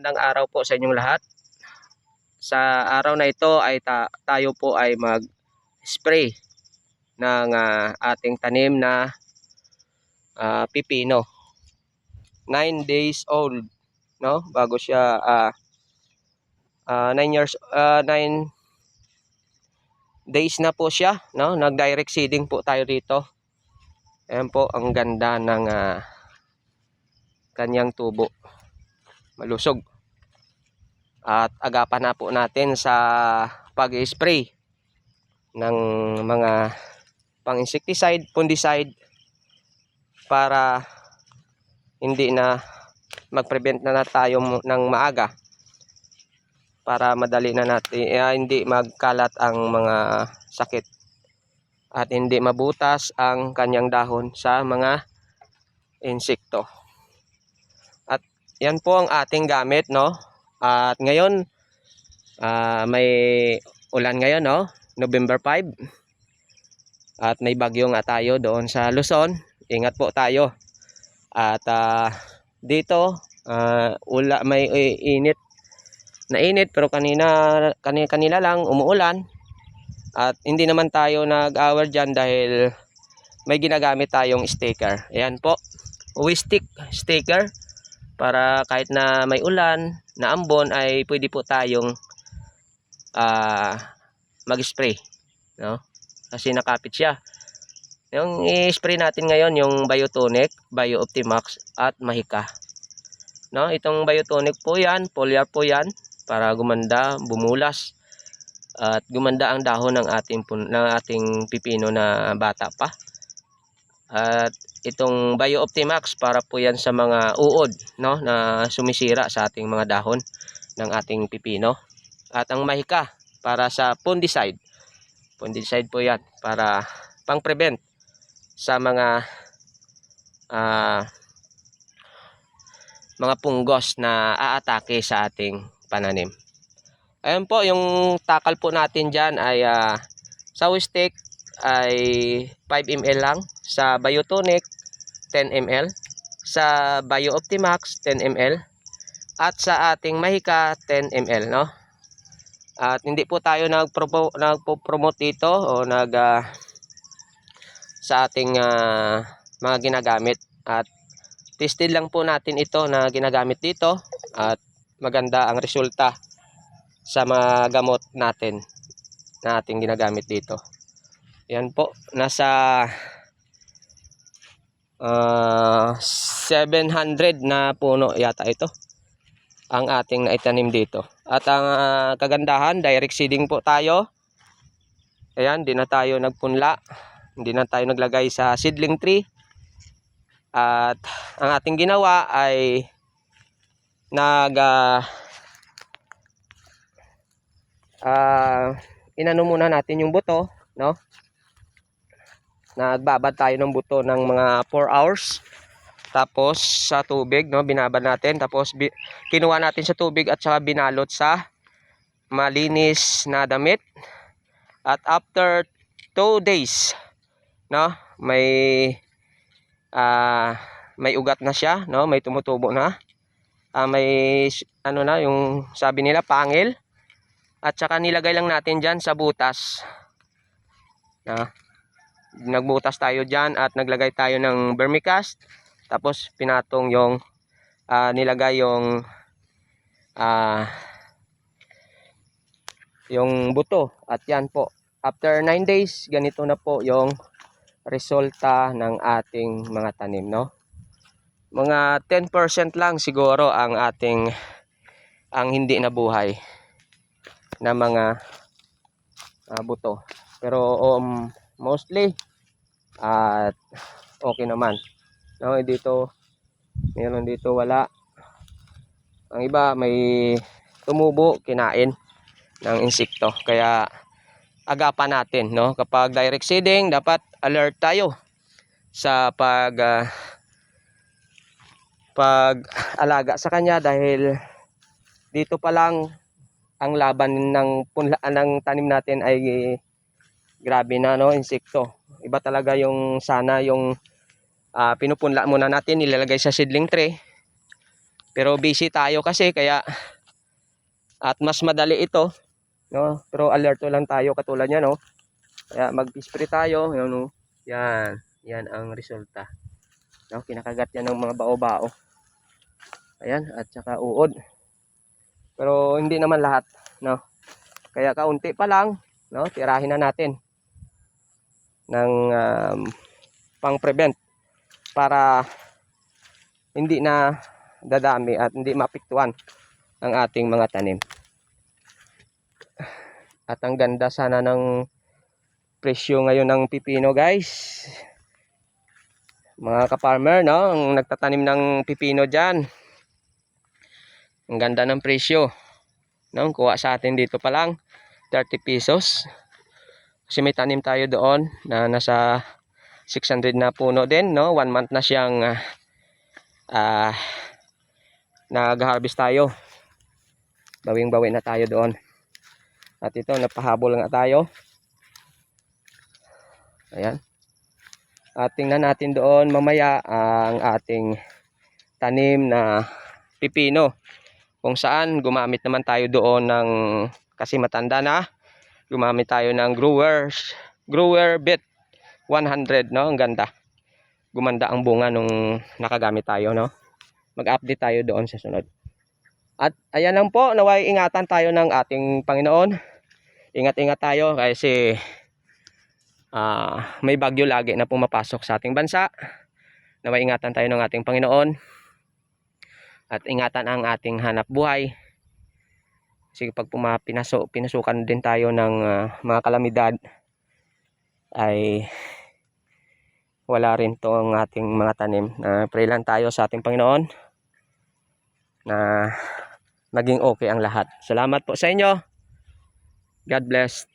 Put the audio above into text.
Magandang araw po sa inyong lahat. Sa araw na ito ay tayo po ay mag-spray ng ating tanim na pipino. 9 days old, no? Bago siya 9 days na po siya, no? Nag-direct seeding po tayo dito. Ayan po ang ganda ng kanyang tubo. Malusog. At agapan na po natin sa pag-spray ng mga pang-insecticide, fungicide para hindi na mag-prevent na tayo ng maaga, para madali na natin hindi magkalat ang mga sakit at hindi mabutas ang kanyang dahon sa mga insekto. At yan po ang ating gamit, no? At ngayon may ulan ngayon, no? November 5. At may bagyo nga tayo doon sa Luzon. Ingat po tayo. At dito may init na init, pero kanina lang umuulan. At hindi naman tayo nag-hour dyan dahil may ginagamit tayong sticker. Ayan po, Wistik sticker, para kahit na may ulan na ambon ay pwede po tayong mag-spray, no? Kasi nakapit siya. Yung i-spray natin ngayon yung Biotonic, Bio-Optimax at Mahika, no? Itong Biotonic po yan, foliar po yan, para gumanda, bumulas at gumanda ang dahon ng ating pipino na bata pa. At itong Bio-Optimax para po yan sa mga uod, no, na sumisira sa ating mga dahon ng ating pipino. At ang Mahika para sa fungicide. Fungicide po yan para pang-prevent sa mga punggos na aatake sa ating pananim. Ayun po, yung takal po natin dyan ay sa Wistik ay 5 ml lang, sa Biotonic 10 ml, sa Bio-Optimax 10 ml, at sa ating Mahika 10 ml, no? At hindi po tayo nagpo-promote dito o sa ating mga ginagamit, at tested lang po natin ito na ginagamit dito, at maganda ang resulta sa mga gamot natin na ating ginagamit dito. Yan po, nasa 700 na puno yata ito ang ating naitanim dito. At ang kagandahan, direct seeding po tayo. Ayan, di na tayo nagpunla, hindi na tayo naglagay sa seedling tree. At ang ating ginawa ay inano muna natin yung buto, no? Nagbabad tayo ng buto ng mga 4 hours. Tapos sa tubig, no, binabad natin. Tapos kinuha natin sa tubig at saka binalot sa malinis na damit. At after 2 days, no, may ugat na siya, no, may tumutubo na. May ano na, yung sabi nila pangil. At saka nilagay lang natin diyan sa butas. Nagbutas tayo diyan at naglagay tayo ng vermicast. Tapos pinatong yung nilagay yung buto. At yan po, after 9 days, ganito na po yung resulta ng ating mga tanim, no? Mga 10% lang siguro ang hindi nabuhay na mga buto. Pero mostly at okay naman, no? Dito meron, dito wala. Ang iba may tumubo, kinain ng insekto. Kaya agapan natin, no? Kapag direct seeding, dapat alert tayo sa pag-alaga sa kanya, dahil dito pa lang ang laban ng tanim natin ay grabe na, no? Insekto. Iba talaga yung sana yung pinupunla muna natin, nilalagay sa seedling tray. Pero busy tayo kasi kaya at mas madali ito, no? Pero alerto lang tayo katulad niyan, no? Kaya mag-spray tayo, yun, no? Yan, yan ang resulta. No, kinakagat yan ng mga bao-bao. Ayan, at saka uod. Pero hindi naman lahat, no? Kaya kaunti pa lang, no? Tirahin na natin ng pang-prevent para hindi na dadami at hindi maapektuhan ang ating mga tanim. At ang ganda sana ng presyo ngayon ng pipino, guys. Mga ka-farmer, no? Ang nagtatanim ng pipino dyan. Ang ganda ng presyo. No? Kuha sa atin dito pa lang 30 pesos. Kasi may tanim tayo doon na nasa 600 na puno din, no? 1 month na siyang nag-harvest tayo. Bawing-bawi na tayo doon. At ito, napahabol nga tayo. Ayan. At tingnan natin doon mamaya ang ating tanim na pipino. Kung saan gumamit naman tayo doon ng, kasi matanda na, gumamit tayo ng Grower Bet 100, no? Ang ganda. Gumanda ang bunga nung nakagamit tayo, no? Mag-update tayo doon sa sunod. At ayan lang po, naway ingatan tayo ng ating Panginoon. Ingat-ingat tayo kasi may bagyo lagi na pumapasok sa ating bansa. Naway ingatan tayo ng ating Panginoon. At ingatan ang ating hanap buhay. Kasi pag pinasukan din tayo ng mga kalamidad, ay wala rin to ang ating mga tanim. Pray lang tayo sa ating Panginoon na maging okay ang lahat. Salamat po sa inyo. God bless.